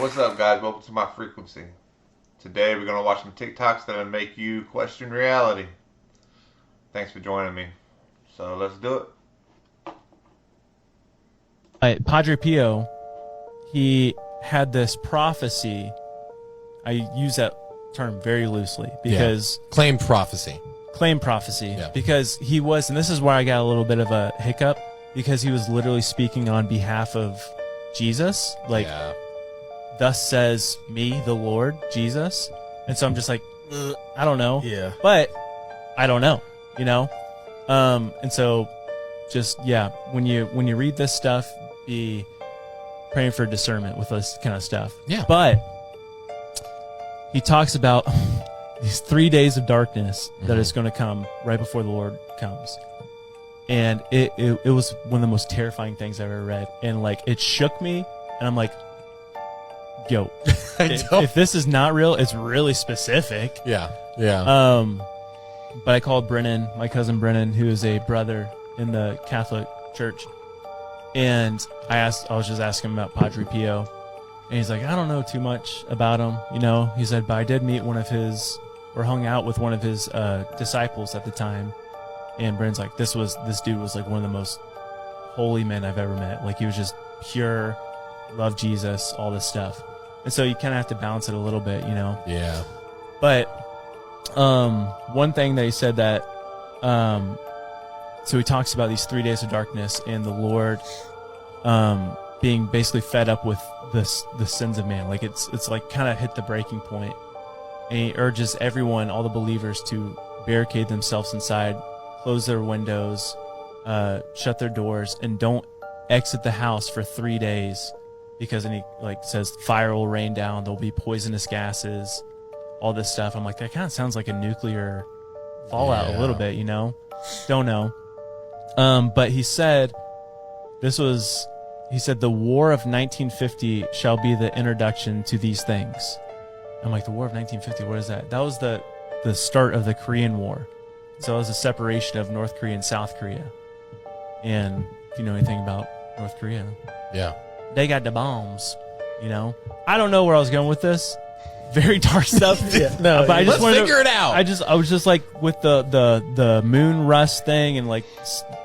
What's up, guys? Welcome to my frequency. Today we're going to watch some TikToks that'll make you question reality. Thanks for joining me. So let's do it. Padre Pio, he had this prophecy. I use that term very loosely because... Yeah. Claim prophecy. Yeah. Because he was, and this is where I got a little bit of a hiccup, because he was literally speaking on behalf of Jesus. Like, thus says me, the Lord, Jesus. And so I'm just like, I don't know. Yeah. But I don't know, you know? And so just, when you read this stuff, be praying for discernment with this kind of stuff. Yeah. But he talks about these 3 days of darkness that is going to come right before the Lord comes. And it was one of the most terrifying things I've ever read. And like, it shook me, and I'm like, yo, if this is not real, it's really specific. Yeah. But I called Brennan, my cousin Brennan, who is a brother in the Catholic Church, and I was just asking him about Padre Pio, and he's like, I don't know too much about him, you know. He said, but I did meet hung out with one of his disciples at the time, and Brennan's like, this dude was like one of the most holy men I've ever met. Like, he was just pure, loved Jesus, all this stuff. And so you kind of have to balance it a little bit, you know. Yeah. But one thing that he said that, so he talks about these 3 days of darkness and the Lord being basically fed up with the sins of man. Like, it's like kind of hit the breaking point. And he urges everyone, all the believers, to barricade themselves inside, close their windows, shut their doors, and don't exit the house for 3 days, because then he says fire will rain down, there'll be poisonous gases, all this stuff. I'm like, that kind of sounds like a nuclear fallout a little bit, you know? Don't know. But he said the war of 1950 shall be the introduction to these things. I'm like, the war of 1950, what is that? That was the start of the Korean War. So it was a separation of North Korea and South Korea. And if you know anything about North Korea, they got the bombs, you know? I don't know where I was going with this. Very dark stuff. No, but I just let's figure it out. I was just like with the moon rust thing, and like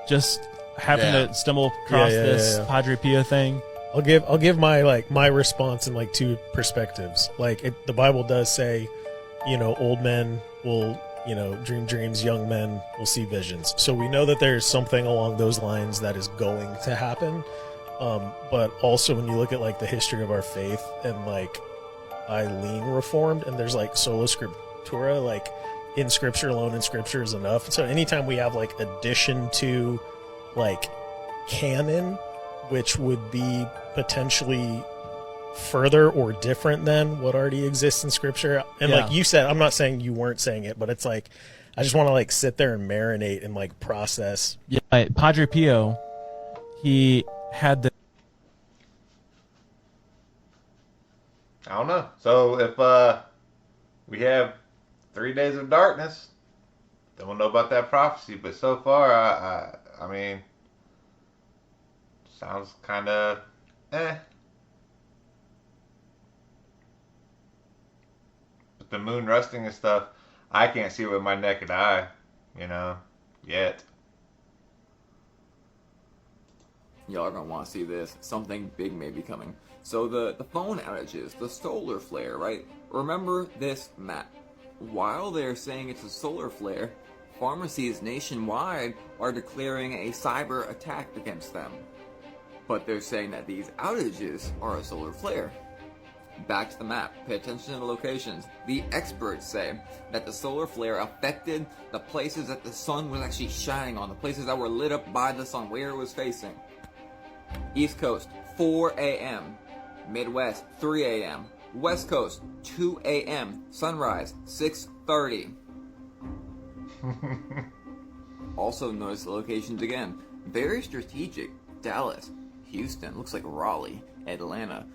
just happened to stumble across this Padre Pio thing. I'll give my response in like two perspectives. Like, the Bible does say, you know, old men will, you know, dream dreams, young men will see visions. So we know that there's something along those lines that is going to happen. But also, when you look at like the history of our faith, and like, I lean Reformed, and there's like sola scriptura, like in Scripture alone, in Scripture is enough. So anytime we have like addition to like canon, which would be potentially further or different than what already exists in Scripture, and like you said, I'm not saying you weren't saying it, but it's like, I just want to like sit there and marinate and like process. Yeah, Padre Pio, he had the... I don't know. So if we have 3 days of darkness, don't know about that prophecy, but so far, I mean, sounds kind of But the moon rusting and stuff, I can't see it with my naked eye, you know, yet. Y'all are gonna want to see this. Something big may be coming. So the phone outages, the solar flare, right? Remember this map. While they're saying it's a solar flare, pharmacies nationwide are declaring a cyber attack against them. But they're saying that these outages are a solar flare. Back to the map. Pay attention to the locations. The experts say that the solar flare affected the places that the sun was actually shining on, the places that were lit up by the sun, where it was facing. East Coast, 4 a.m. Midwest, 3 a.m. West Coast, 2 a.m. Sunrise, 6:30. Also notice the locations again. Very strategic. Dallas, Houston, looks like Raleigh, Atlanta,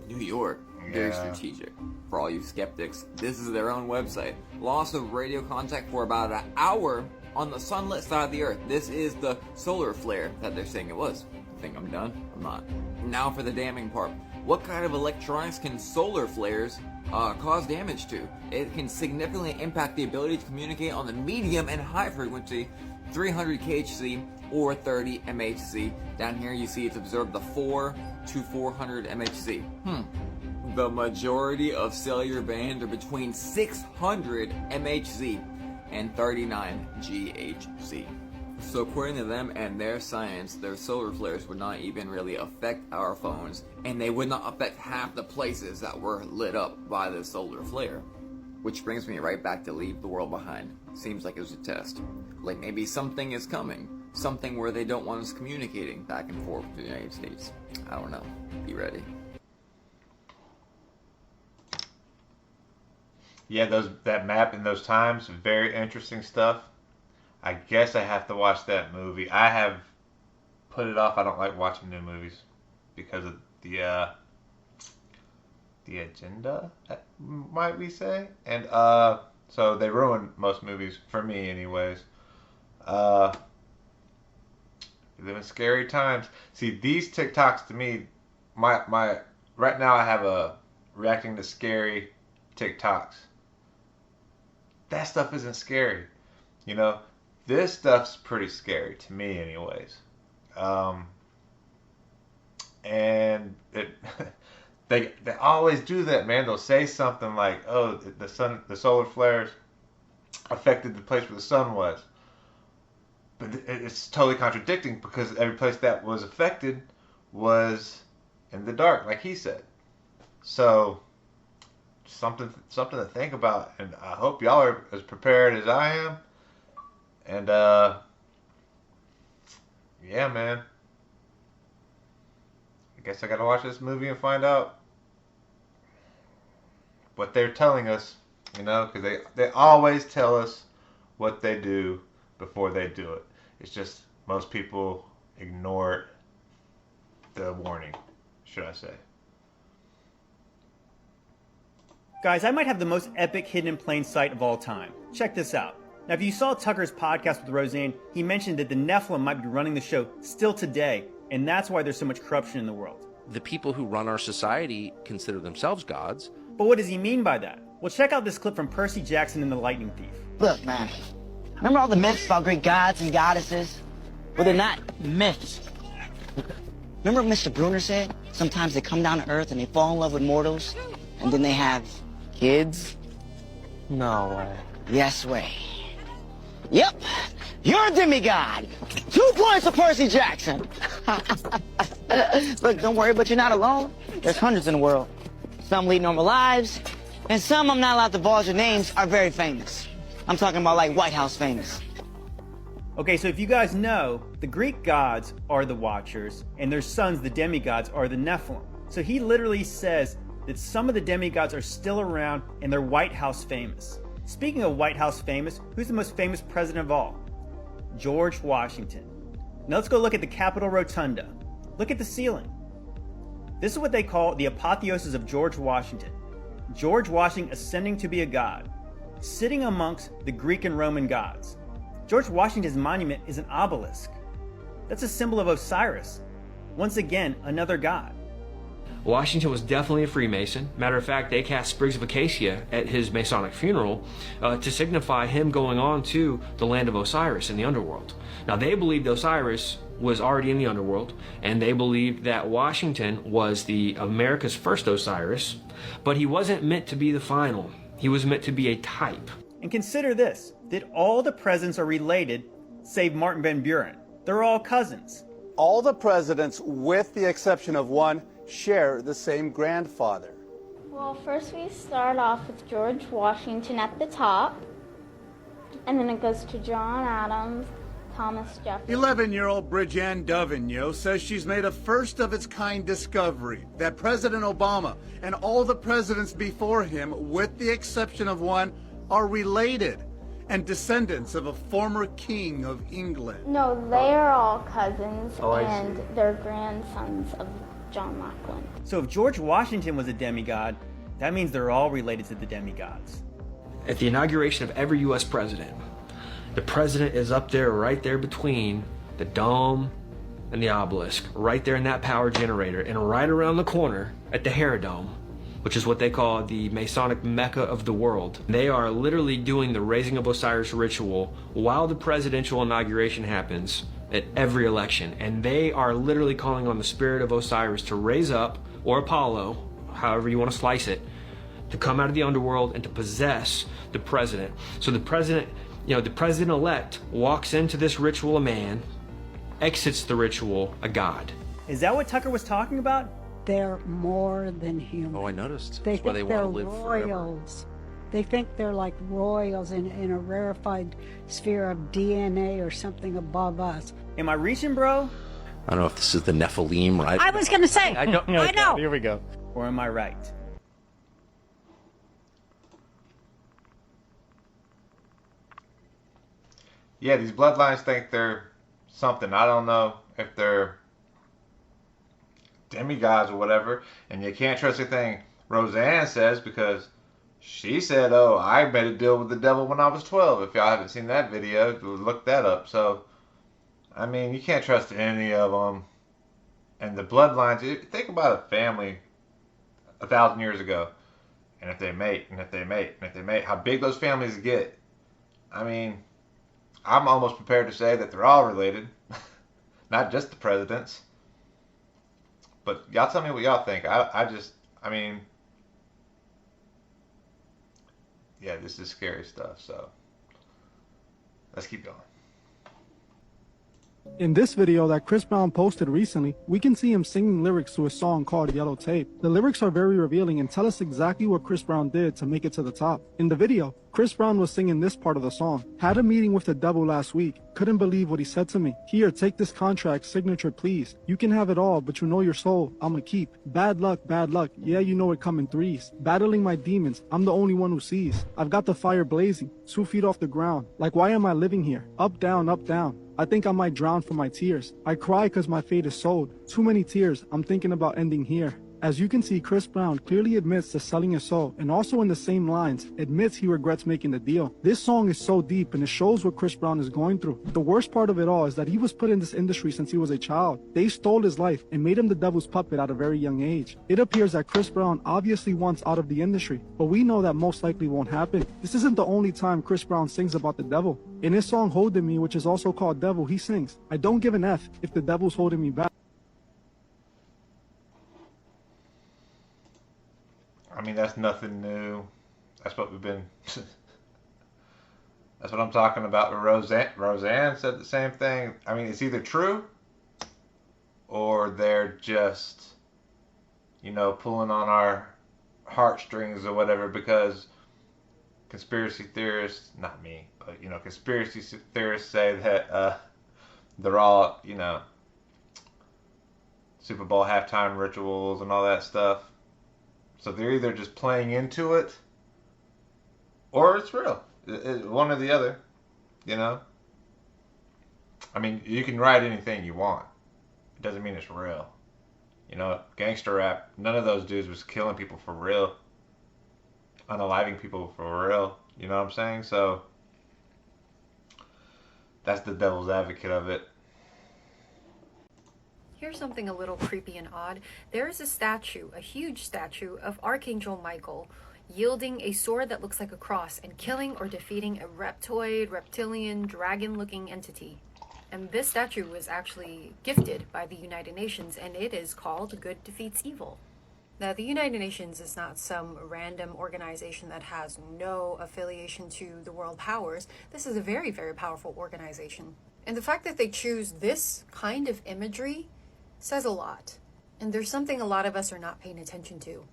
New York. Very strategic. For all you skeptics, this is their own website. Loss of radio contact for about an hour on the sunlit side of the Earth. This is the solar flare that they're saying it was. I think I'm done? I'm not. Now for the damning part. what kind of electronics can solar flares cause damage to? It can significantly impact the ability to communicate on the medium and high frequency 300 kHz or 30 MHz. Down here you see it's observed the 4 to 400 MHz. The majority of cellular bands are between 600 MHz and 39 GHz. So according to them and their science, their solar flares would not even really affect our phones, and they would not affect half the places that were lit up by the solar flare. Which brings me right back to Leave the World Behind. Seems like it was a test. Like maybe something is coming. Something where they don't want us communicating back and forth to the United States. I don't know. Be ready. Yeah, that map in those times, very interesting stuff. I guess I have to watch that movie. I have put it off. I don't like watching new movies because of the agenda, might we say? And so they ruin most movies for me, anyways. We live in scary times. See, these TikToks to me, my right now I have a reacting to scary TikToks. That stuff isn't scary, you know. This stuff's pretty scary to me, anyways. And they always do that, man. They'll say something like, "Oh, the solar flares affected the place where the sun was," but it's totally contradicting because every place that was affected was in the dark, like he said. So something to think about, and I hope y'all are as prepared as I am. And yeah, man. I guess I gotta watch this movie and find out what they're telling us, you know, because they always tell us what they do before they do it. It's just most people ignore the warning, should I say. Guys, I might have the most epic hidden in plain sight of all time. Check this out. Now, if you saw Tucker's podcast with Roseanne, he mentioned that the Nephilim might be running the show still today, and that's why there's so much corruption in the world. The people who run our society consider themselves gods. But what does he mean by that? Well, check out this clip from Percy Jackson and the Lightning Thief. Look, man, remember all the myths about great gods and goddesses? Well, they're not myths. Remember what Mr. Bruner said? Sometimes they come down to Earth and they fall in love with mortals, and then they have kids? No way. Yes way. Yep, you're a demigod. 2 points for Percy Jackson. Look, don't worry, but you're not alone. There's hundreds in the world. Some lead normal lives, and some I'm not allowed to divulge their names are very famous. I'm talking about like White House famous. Okay, so if you guys know, the Greek gods are the Watchers, and their sons, the demigods, are the Nephilim. So he literally says that some of the demigods are still around and they're White House famous. Speaking of White House famous, who's the most famous president of all? George Washington. Now let's go look at the Capitol Rotunda. Look at the ceiling. This is what they call the apotheosis of George Washington. George Washington ascending to be a god, sitting amongst the Greek and Roman gods. George Washington's monument is an obelisk. That's a symbol of Osiris. Once again, another god. Washington was definitely a Freemason. Matter of fact, they cast sprigs of acacia at his Masonic funeral to signify him going on to the land of Osiris in the underworld. Now, they believed Osiris was already in the underworld, and they believed that Washington was the America's first Osiris, but he wasn't meant to be the final. He was meant to be a type. And consider this, that all the presidents are related, save Martin Van Buren. They're all cousins. All the presidents, with the exception of one, share the same grandfather. Well, first we start off with George Washington at the top, and then it goes to John Adams, Thomas Jefferson. 11-year-old Bridget Dovigneau says she's made a first-of-its-kind discovery that President Obama and all the presidents before him, with the exception of one, are related and descendants of a former king of England. No, they are all cousins, and they're grandsons of John Lackland. So if George Washington was a demigod, that means they're all related to the demigods. At the inauguration of every U.S. president, the president is up there, right there between the dome and the obelisk, right there in that power generator, and right around the corner at the Herodome, which is what they call the Masonic Mecca of the world. They are literally doing the raising of Osiris ritual while the presidential inauguration happens at every election. And they are literally calling on the spirit of Osiris to raise up, or Apollo, however you want to slice it, to come out of the underworld and to possess the president. So the president, the president-elect walks into this ritual a man, exits the ritual a god. Is that what Tucker was talking about? They're more than human. Oh, I noticed. They That's why think they they're want to live forever. royals. They think they're like royals in a rarefied sphere of DNA or something above us. Am I reaching, bro? I don't know if this is the Nephilim, right? I was going to say, I don't I know. Here we go. Or am I right? Yeah, these bloodlines think they're something. I don't know if they're demigods or whatever. And you can't trust anything Roseanne says, because she said, oh, I made a deal with the devil when I was 12. If y'all haven't seen that video, look that up. So, I mean, you can't trust any of them. And the bloodlines, think about a family 1,000 years ago. And if they mate, and if they mate, and if they mate, how big those families get. I mean, I'm almost prepared to say that they're all related. Not just the presidents. But y'all tell me what y'all think. I mean, yeah, this is scary stuff, so let's keep going. In this video that Chris Brown posted recently, we can see him singing lyrics to a song called Yellow Tape. The lyrics are very revealing and tell us exactly what Chris Brown did to make it to the top. In the video, Chris Brown was singing this part of the song. Had a meeting with the devil last week. Couldn't believe what he said to me. Here, take this contract, signature please. You can have it all, but you know your soul, I'ma keep. Bad luck, yeah you know it come in threes. Battling my demons, I'm the only one who sees. I've got the fire blazing, 2 feet off the ground. Like why am I living here? Up, down, up, down. I think I might drown from my tears. I cry cause my fate is sold. Too many tears, I'm thinking about ending here. As you can see, Chris Brown clearly admits to selling his soul, and also in the same lines, admits he regrets making the deal. This song is so deep and it shows what Chris Brown is going through. The worst part of it all is that he was put in this industry since he was a child. They stole his life and made him the devil's puppet at a very young age. It appears that Chris Brown obviously wants out of the industry, but we know that most likely won't happen. This isn't the only time Chris Brown sings about the devil. In his song Holding Me, which is also called Devil, he sings, I don't give an F if the devil's holding me back. I mean, that's nothing new. That's what we've been... That's what I'm talking about. Roseanne said the same thing. I mean, it's either true or they're just, pulling on our heartstrings or whatever, because conspiracy theorists, not me, but, conspiracy theorists say that they're all, Super Bowl halftime rituals and all that stuff. So they're either just playing into it or it's real. One or the other, I mean, you can write anything you want. It doesn't mean it's real. Gangster rap, none of those dudes was killing people for real. Unaliving people for real. You know what I'm saying? So that's the devil's advocate of it. Here's something a little creepy and odd. There is a statue, a huge statue of Archangel Michael, yielding a sword that looks like a cross and killing or defeating a reptoid, reptilian, dragon-looking entity. And this statue was actually gifted by the United Nations, and it is called Good Defeats Evil. Now, the United Nations is not some random organization that has no affiliation to the world powers. This is a very, very powerful organization. And the fact that they choose this kind of imagery says a lot. And there's something a lot of us are not paying attention to.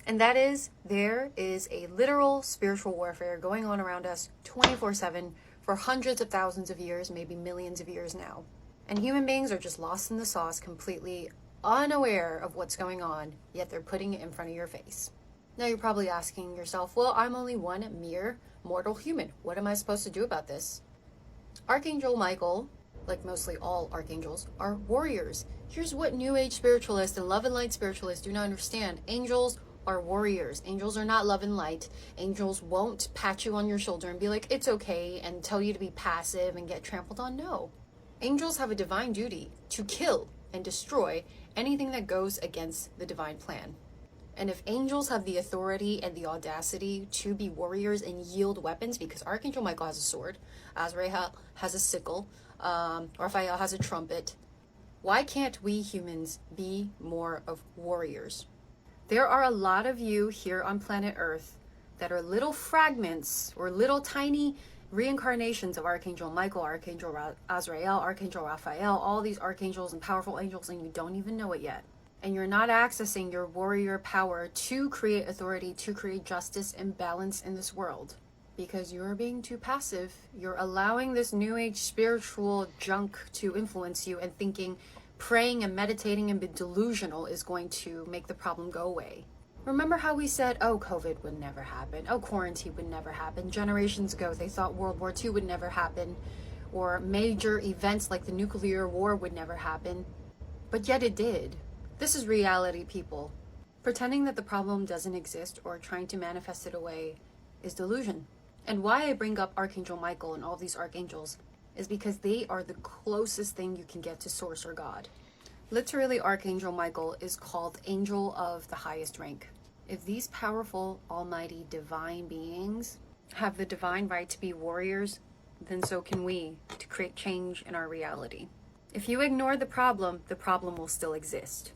And that is, there is a literal spiritual warfare going on around us 24/7 for hundreds of thousands of years, maybe millions of years now. And human beings are just lost in the sauce, completely unaware of what's going on, yet they're putting it in front of your face. Now you're probably asking yourself, well, I'm only one mere mortal human. What am I supposed to do about this? Archangel Michael, like mostly all archangels, are warriors. Here's what New Age spiritualists and love and light spiritualists do not understand. Angels are warriors. Angels are not love and light. Angels won't pat you on your shoulder and be like, it's okay, and tell you to be passive and get trampled on. No. Angels have a divine duty to kill and destroy anything that goes against the divine plan. And if angels have the authority and the audacity to be warriors and yield weapons, because Archangel Michael has a sword, Azrael has a sickle, Raphael has a trumpet, why can't we humans be more of warriors? There are a lot of you here on planet Earth that are little fragments or little tiny reincarnations of Archangel Michael, Archangel Azrael, Archangel Raphael, all these archangels and powerful angels, and you don't even know it yet. And you're not accessing your warrior power to create authority, to create justice and balance in this world. Because you're being too passive. You're allowing this new age spiritual junk to influence you and thinking praying and meditating and being delusional is going to make the problem go away. Remember how we said, oh, COVID would never happen. Oh, quarantine would never happen. Generations ago, they thought World War II would never happen. Or major events like the nuclear war would never happen. But yet it did. This is reality, people. Pretending that the problem doesn't exist or trying to manifest it away is delusion. And why I bring up Archangel Michael and all these archangels is because they are the closest thing you can get to Source or God. Literally, Archangel Michael is called Angel of the highest rank. If these powerful, almighty, divine beings have the divine right to be warriors, then so can we, to create change in our reality. If you ignore the problem will still exist.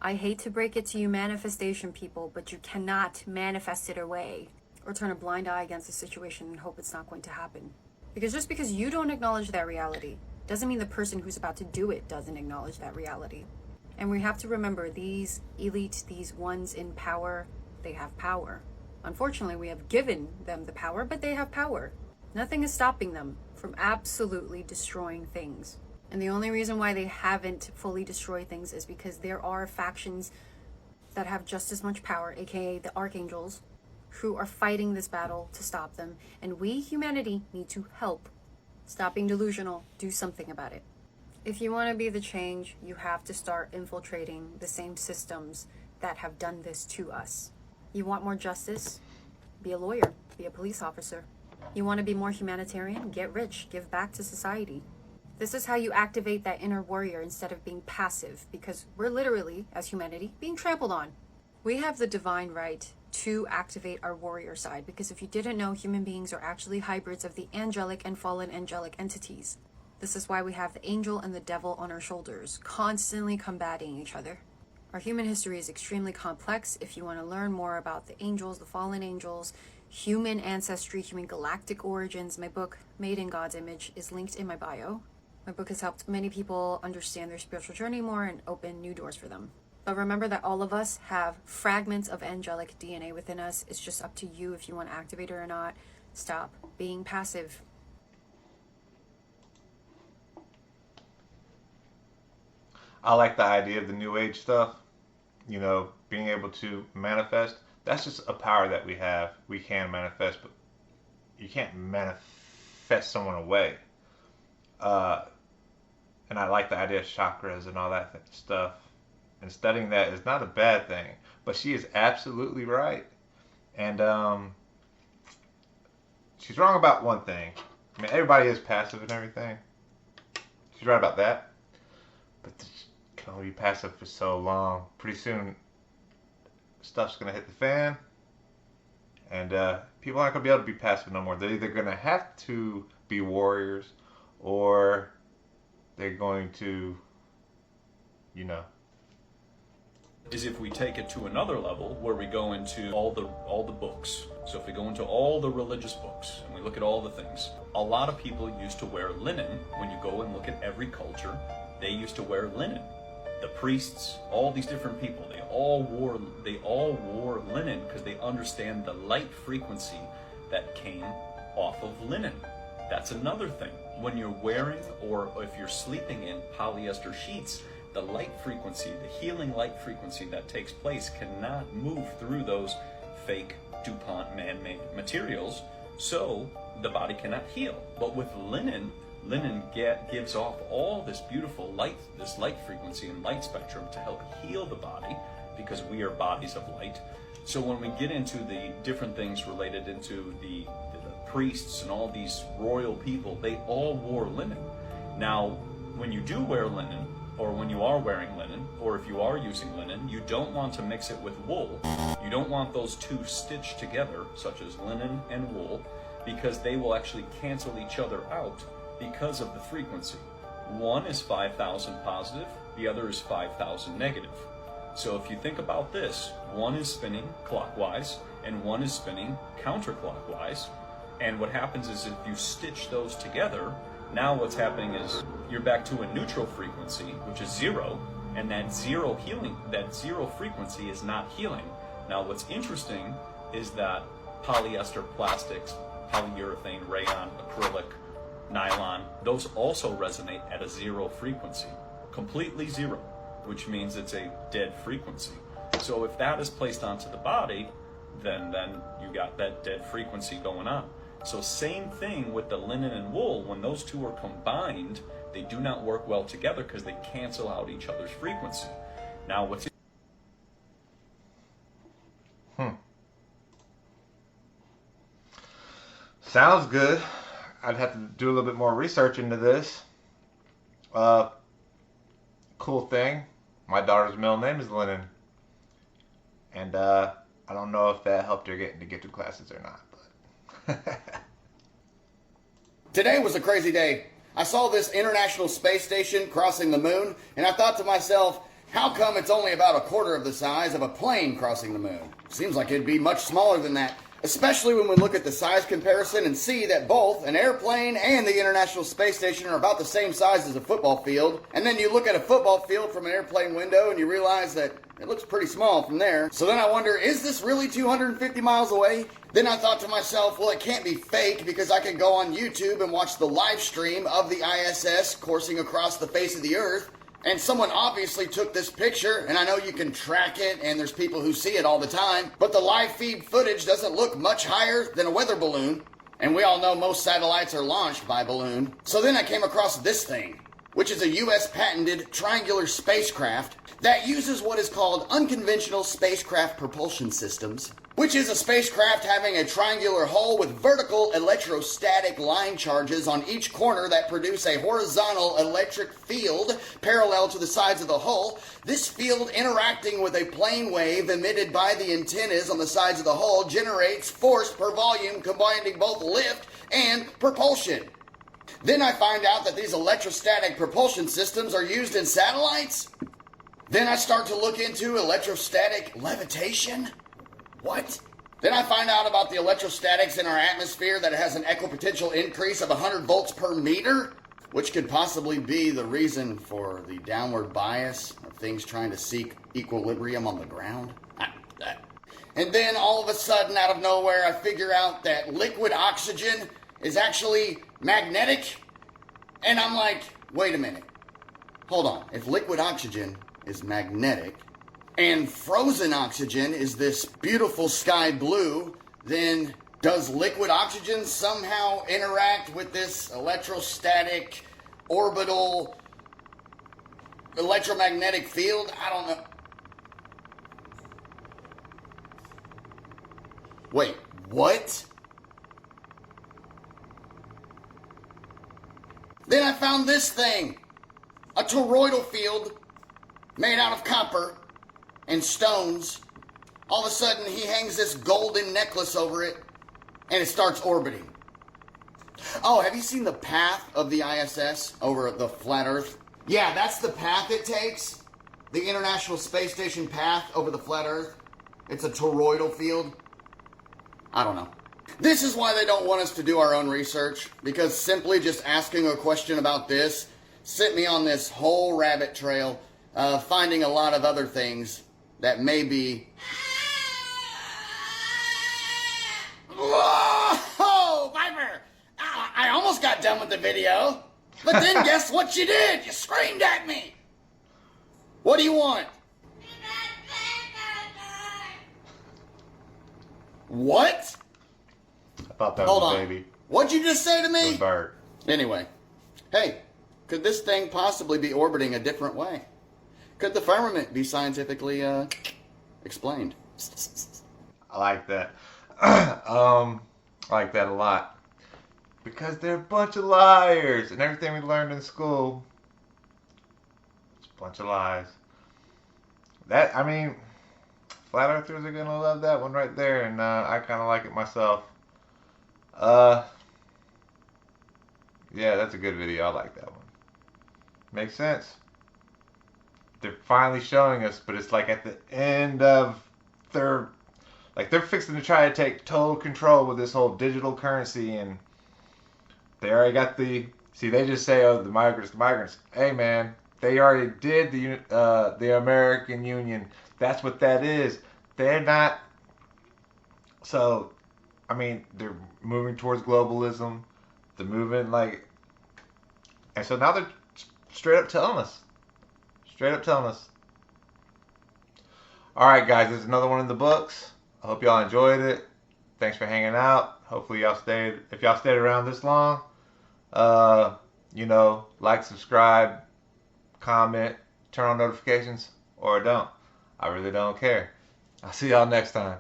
I hate to break it to you manifestation people, but you cannot manifest it away or turn a blind eye against the situation and hope it's not going to happen. Because just because you don't acknowledge that reality doesn't mean the person who's about to do it doesn't acknowledge that reality. And we have to remember these elites, these ones in power, they have power. Unfortunately, we have given them the power, but they have power. Nothing is stopping them from absolutely destroying things. And the only reason why they haven't fully destroyed things is because there are factions that have just as much power, aka the archangels, who are fighting this battle to stop them. And we, humanity, need to help. Stop being delusional. Do something about it. If you want to be the change, you have to start infiltrating the same systems that have done this to us. You want more justice? Be a lawyer. Be a police officer. You want to be more humanitarian? Get rich. Give back to society. This is how you activate that inner warrior instead of being passive, because we're literally, as humanity, being trampled on. We have the divine right to activate our warrior side, because if you didn't know, human beings are actually hybrids of the angelic and fallen angelic entities. This is why we have the angel and the devil on our shoulders, constantly combating each other. Our human history is extremely complex. If you want to learn more about the angels, the fallen angels, human ancestry, human galactic origins, my book, Made in God's Image, is linked in my bio. My book has helped many people understand their spiritual journey more and open new doors for them. But remember that all of us have fragments of angelic DNA within us. It's just up to you if you want to activate it or not. Stop being passive. I like the idea of the new age stuff, you know, being able to manifest. That's just a power that we have. We can manifest, but you can't manifest someone away. And I like the idea of chakras and all that stuff. And studying that is not a bad thing. But she is absolutely right. And she's wrong about one thing. I mean, everybody is passive and everything. She's right about that. But can only be passive for so long. Pretty soon, stuff's going to hit the fan. And people aren't going to be able to be passive no more. They're either going to have to be warriors, or they're going to, you know. Is if we take it to another level where we go into all the books. So if we go into all the religious books and we look at all the things, a lot of people used to wear linen. When you go and look at every culture, they used to wear linen. The priests, all these different people, they all wore linen because they understand the light frequency that came off of linen. That's another thing. When you're wearing, or if you're sleeping in polyester sheets, the light frequency, the healing light frequency that takes place cannot move through those fake DuPont man-made materials, so the body cannot heal. But with linen gives off all this beautiful light, this light frequency and light spectrum to help heal the body, because we are bodies of light. So when we get into the different things related into the priests and all these royal people, they all wore linen. Now, when you do wear linen, or when you are wearing linen, or if you are using linen, you don't want to mix it with wool. You don't want those two stitched together, such as linen and wool, because they will actually cancel each other out because of the frequency. One is 5,000 positive, the other is 5,000 negative. So if you think about this, one is spinning clockwise and one is spinning counterclockwise. And what happens is if you stitch those together, now what's happening is you're back to a neutral frequency, which is 0, and that zero frequency is not healing. Now what's interesting is that polyester plastics, polyurethane, rayon, acrylic, nylon, those also resonate at a 0 frequency, completely 0, which means it's a dead frequency. So if that is placed onto the body, then you got that dead frequency going on. So same thing with the linen and wool. When those two are combined, they do not work well together because they cancel out each other's frequency. Now what's Sounds good. I'd have to do a little bit more research into this. Cool thing, my daughter's middle name is Lennon. And I don't know if that helped her get into gifted classes or not. But Today was a crazy day. I saw this International Space Station crossing the moon, and I thought to myself, how come it's only about a quarter of the size of a plane crossing the moon? Seems like it'd be much smaller than that, especially when we look at the size comparison and see that both an airplane and the International Space Station are about the same size as a football field. And then you look at a football field from an airplane window and you realize that it looks pretty small from there. So then I wonder, is this really 250 miles away? Then I thought to myself, well, it can't be fake because I can go on YouTube and watch the live stream of the ISS coursing across the face of the Earth. And someone obviously took this picture, and I know you can track it, and there's people who see it all the time, but the live feed footage doesn't look much higher than a weather balloon, and we all know most satellites are launched by balloon. So then I came across this thing, which is a US patented triangular spacecraft that uses what is called unconventional spacecraft propulsion systems, which is a spacecraft having a triangular hull with vertical electrostatic line charges on each corner that produce a horizontal electric field parallel to the sides of the hull. This field interacting with a plane wave emitted by the antennas on the sides of the hull generates force per volume combining both lift and propulsion. Then I find out that these electrostatic propulsion systems are used in satellites. Then I start to look into electrostatic levitation. What? Then I find out about the electrostatics in our atmosphere, that it has an equipotential increase of 100 volts per meter, which could possibly be the reason for the downward bias of things trying to seek equilibrium on the ground. And then all of a sudden, out of nowhere, I figure out that liquid oxygen is actually magnetic. And I'm like, wait a minute. Hold on. If liquid oxygen is magnetic, and frozen oxygen is this beautiful sky blue, then does liquid oxygen somehow interact with this electrostatic orbital electromagnetic field? I don't know. Wait, what? Then I found this thing, a toroidal field made out of copper and stones. All of a sudden, he hangs this golden necklace over it, and it starts orbiting. Oh, have you seen the path of the ISS over the flat Earth? Yeah, that's the path it takes. The International Space Station path over the flat Earth. It's a toroidal field. I don't know. This is why they don't want us to do our own research, because simply just asking a question about this sent me on this whole rabbit trail, finding a lot of other things that may be... Whoa, Viper! I almost got done with the video, but then guess what you did? You screamed at me! What do you want? What? I thought that Hold was a on. baby. What'd you just say to me? It was Bert. Anyway, hey, could this thing possibly be orbiting a different way? Could the firmament be scientifically explained? I like that. I like that a lot. Because they're a bunch of liars, and everything we learned in school is Bunch of lies. That, I mean, flat earthers are gonna love that one right there, and I kind of like it myself. Yeah, that's a good video. I like that one. Makes sense. They're finally showing us, but it's like at the end of their, like they're fixing to try to take total control with this whole digital currency, and they already got the, see, they just say, oh, the migrants. Hey, man, they already did the American Union. That's what that is. They're not, so, I mean, they're moving towards globalism. They're moving like, and so now they're straight up telling us. Straight up telling us. Alright, guys, there's another one in the books. I hope y'all enjoyed it. Thanks for hanging out. Hopefully y'all stayed, if y'all stayed around this long, you know, like, subscribe, comment, turn on notifications, or don't. I really don't care. I'll see y'all next time.